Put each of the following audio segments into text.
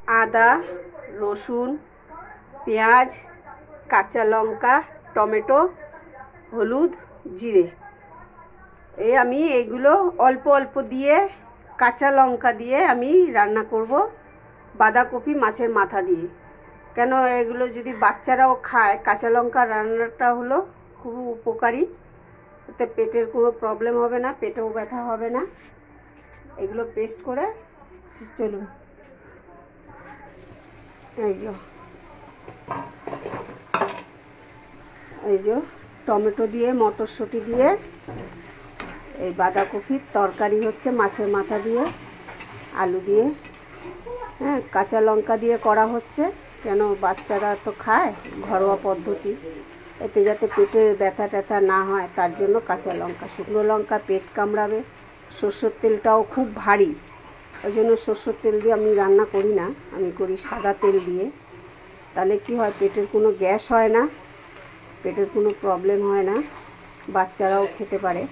আদা, রসুন, পেঁয়াজ, কাঁচা লঙ্কা, টমেটো, হলুদ, জিরে। আমি এইগুলো অল্প অল্প দিয়ে কাঁচা লঙ্কা দিয়ে আমি রান্না করব বাঁধাকপি মাছের মাথা দিয়ে। কেন এগুলো যদি বাচ্চারাও খায়, কাঁচা লঙ্কা রান্নাটা হলো খুব উপকারী, এতে পেটের কোনো প্রবলেম হবে না, পেটেও ব্যথা হবে না। এগুলো পেস্ট করে চলুন। এই যে টমেটো দিয়ে মটরশুঁটি দিয়ে এই বাঁধাকপির তরকারি হচ্ছে মাছের মাথা দিয়ে, আলু দিয়ে, হ্যাঁ, কাঁচা লঙ্কা দিয়ে করা হচ্ছে। কেন বাচ্চারা তো খায়, ঘরোয়া পদ্ধতি, এতে যাতে পেটে ব্যথা ট্যাথা না হয় তার জন্য কাঁচা লঙ্কা। শুকনো লঙ্কা পেট কামড়াবে। সরষের তেলটাও খুব ভারী, ওই জন্য সরষের তেল দিয়ে আমি রান্না করি না, আমি করি সাদা তেল দিয়ে। তাহলে কি হয়, পেটের কোনো গ্যাস হয় না, পেটের কোনো প্রবলেম হয় না, বাচ্চারাও খেতে পারে।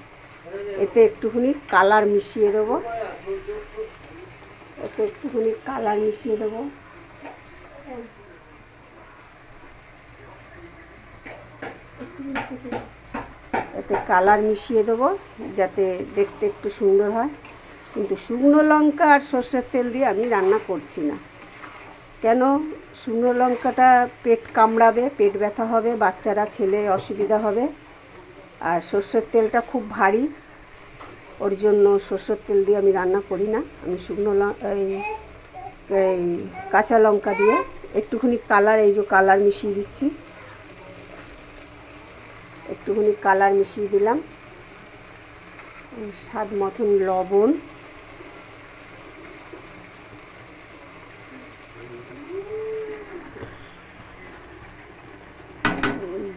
এতে একটুখানি কালার মিশিয়ে দেবো, এতে কালার মিশিয়ে দেবো যাতে দেখতে একটু সুন্দর হয়। কিন্তু শুকনো লঙ্কা আর সর্ষের তেল দিয়ে আমি রান্না করছি না। কেন, শুকনো লঙ্কাটা পেট কামড়াবে, পেট ব্যথা হবে, বাচ্চারা খেলে অসুবিধা হবে। আর সর্ষের তেলটা খুব ভারী, ওর জন্য সর্ষের তেল দিয়ে আমি রান্না করি না। আমি শুকনো এই কাঁচা লঙ্কা দিয়ে একটুখানি কালার, এই যে কালার মিশিয়ে দিচ্ছি, একটুখানি কালার মিশিয়ে দিলাম, স্বাদ মতন লবণ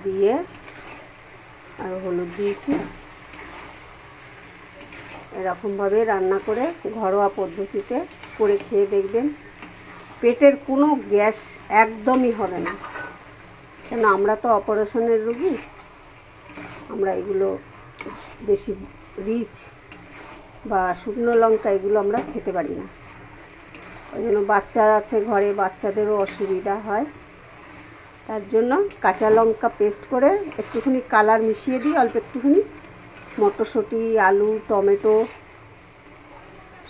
দিয়ে আর হলুদ দিয়েছি। এরকমভাবে রান্না করে ঘরোয়া পদ্ধতিতে করে খেয়ে দেখবেন, পেটের কোনো গ্যাস একদমই হবে না। কেন, আমরা তো অপারেশনের রোগী, আমরা এগুলো বেশি রিচ বা শুকনো লঙ্কা এগুলো আমরা খেতে পারি না। ওই জন্য বাচ্চারা আছে ঘরে, বাচ্চাদেরও অসুবিধা হয়। তার জন্য কাঁচা লঙ্কা পেস্ট করে একটুখানি কালার মিশিয়ে দিই, অল্প একটুখানি মটরশুঁটি, আলু, টমেটো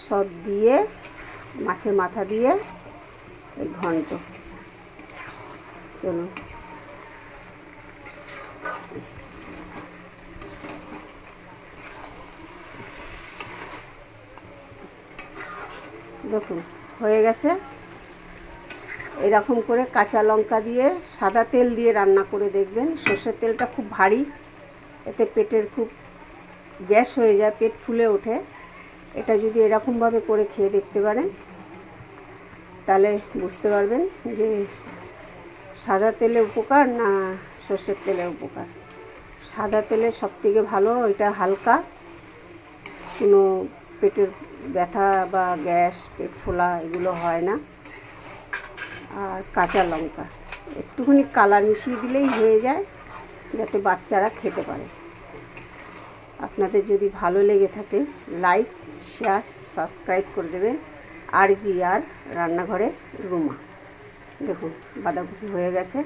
সব দিয়ে মাছের মাথা দিয়ে এই ঘন্ট। চলুন, দেখুন হয়ে গেছে। এরকম করে কাঁচা লঙ্কা দিয়ে সাদা তেল দিয়ে রান্না করে দেখবেন। সর্ষের তেলটা খুব ভারী, এতে পেটের খুব গ্যাস হয়ে যায়, পেট ফুলে ওঠে। এটা যদি এরকমভাবে করে খেয়ে দেখতে পারেন তাহলে বুঝতে পারবেন যে সাদা তেলে উপকার না সর্ষের তেলে উপকার। সাদা তেলে সবথেকে ভালো, এটা হালকা, কোনো পেটের ব্যথা বা গ্যাস, পেট ফোলা এগুলো হয় না। আর কাঁচা লঙ্কা একটুখানি কালার মিশিয়ে দিলেই হয়ে যায়, যাতে বাচ্চারা খেতে পারে। আপনাদের যদি ভালো লেগে থাকে লাইক, শেয়ার, সাবস্ক্রাইব করে দেবেন। আর রান্নাঘরে রুমা। দেখুন বাঁধাকপি হয়ে গেছে।